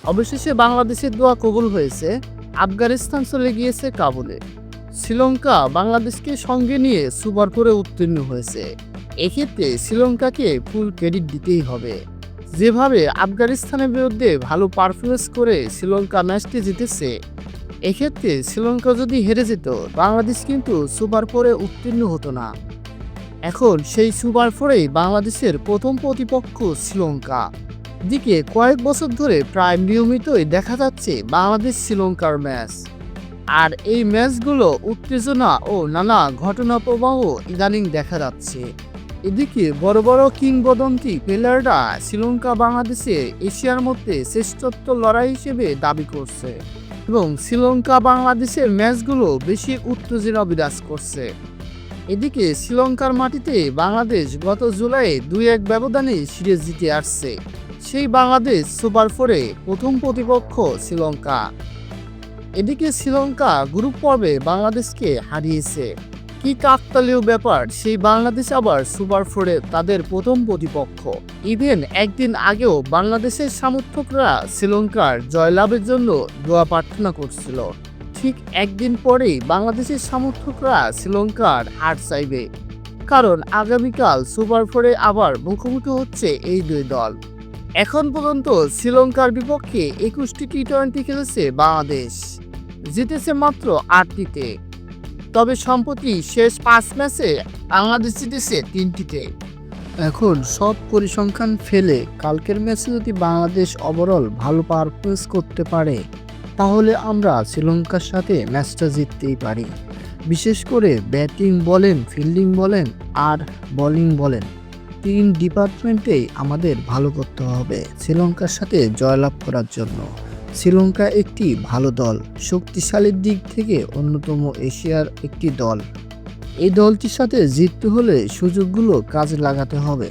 অবশেষে বাংলাদেশের দোয়া কবুল হয়েছে। আফগানিস্তান চলে গিয়েছে কাবুলে। শ্রীলঙ্কা বাংলাদেশকে সঙ্গে নিয়ে সুপার ফোরে উত্তীর্ণ হয়েছে। এক্ষেত্রে শ্রীলঙ্কাকে ফুল ক্রেডিট দিতেই হবে। যেভাবে আফগানিস্তানের বিরুদ্ধে ভালো পারফরমেন্স করে শ্রীলঙ্কা ম্যাচটি জিতেছে, এক্ষেত্রে শ্রীলঙ্কা যদি হেরে যেত, বাংলাদেশ কিন্তু সুপার ফোরে উত্তীর্ণ হতো না। এখন সেই সুপার ফোরেই বাংলাদেশের প্রথম প্রতিপক্ষ শ্রীলঙ্কা। দিকে কয়েক বছর ধরে প্রায় নিয়মিতই দেখা যাচ্ছে বাংলাদেশ শ্রীলঙ্কার ম্যাচ। আর এই ম্যাচগুলো উত্তেজনা ও নানা ঘটনা প্রবাহ ইদানিং দেখা যাচ্ছে। এদিকে বড় বড় কিংবদন্তি প্লেয়াররা শ্রীলঙ্কা বাংলাদেশে এশিয়ার মধ্যে শ্রেষ্ঠত্ব লড়াই হিসেবে দাবি করছে এবং শ্রীলঙ্কা বাংলাদেশের ম্যাচগুলো বেশি উত্তেজনা বিরাজ করছে। এদিকে শ্রীলঙ্কার মাটিতে বাংলাদেশ গত জুলাইয়ে 2-1 ব্যবধানে সিরিজ জিতে আসছে। সেই বাংলাদেশ সুপার ফোরে প্রথম প্রতিপক্ষ শ্রীলঙ্কা। এদিকে শ্রীলঙ্কা গ্রুপ পর্বে বাংলাদেশকে হারিয়েছে। কি কাকতালীয় ব্যাপার, সেই বাংলাদেশ আবার সুপার ফোরে তাদের প্রথম প্রতিপক্ষ। ইভেন একদিন আগেও বাংলাদেশের সমর্থকরা শ্রীলঙ্কার জয়লাভের জন্য দোয়া প্রার্থনা করছিল। ঠিক একদিন পরেই বাংলাদেশের সমর্থকরা শ্রীলঙ্কার হার চাইবে, কারণ আগামীকাল সুপার ফোরে আবার মুখোমুখি হচ্ছে এই দুই দল। এখন পর্যন্ত শ্রীলঙ্কার বিপক্ষে 21টি টি-20 খেলেছে বাংলাদেশ, জিতেছে মাত্র 8টিতে। তবে সম্প্রতি শেষ 5 ম্যাচে বাংলাদেশ জিতেছে 3টিতে। এখন সব পরিসংখ্যান ফেলে কালকের ম্যাচে যদি বাংলাদেশ ওভারঅল ভালো পারফরমেন্স করতে পারে, তাহলে আমরা শ্রীলঙ্কার সাথে ম্যাচটা জিততেই পারি। বিশেষ করে ব্যাটিং বলেন, ফিল্ডিং বলেন আর বোলিং বলেন, 3 ডিপার্টমেন্টেই আমাদের ভালো করতে হবে শ্রীলঙ্কার সাথে জয়লাভ করার জন্য। শ্রীলঙ্কা একটি ভালো দল, শক্তিশালীর দিক থেকে অন্যতম এশিয়ার একটি দল। এই দলটির সাথে জিততে হলে সুযোগগুলো কাজে লাগাতে হবে।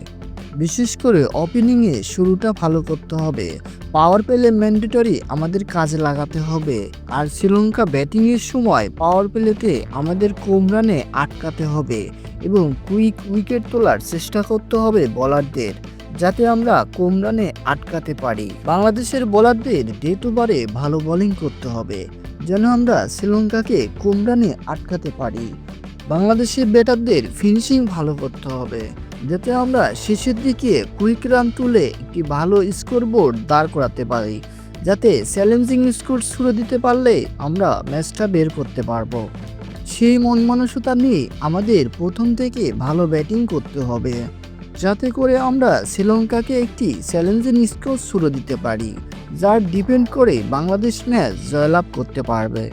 বিশেষ করে ওপেনিংয়ে শুরুটা ভালো করতে হবে। পাওয়ার প্লে ম্যান্ডেটরি আমাদের কাজে লাগাতে হবে। আর শ্রীলঙ্কা ব্যাটিংয়ের সময় পাওয়ার প্লেতে আমাদের কম রানে আটকাতে হবে এবং কুইক উইকেট তোলার চেষ্টা করতে হবে বোলারদের, যাতে আমরা কম রানে আটকাতে পারি। বাংলাদেশের বোলারদের ডে টু বারে ভালো বোলিং করতে হবে, যেন আমরা শ্রীলঙ্কাকে কম রানে আটকাতে পারি। বাংলাদেশের ব্যাটারদের ফিনিশিং ভালো করতে হবে, যাতে আমরা শেষের দিকে কুইক রান তুলে একটি ভালো স্কোর বোর্ড দাঁড় করাতে পারি, যাতে চ্যালেঞ্জিং স্কোর ছুড়ে দিতে পারলে আমরা ম্যাচটা বের করতে পারবো। সেই মন মানসিকতা নিয়ে আমাদের প্রথম থেকে ভালো ব্যাটিং করতে হবে, যাতে করে আমরা শ্রীলঙ্কাকে একটি চ্যালেঞ্জিং স্কোর ছুড়ে দিতে পারি, যার ডিপেন্ড করে বাংলাদেশ ম্যাচ জয়লাভ করতে পারবে।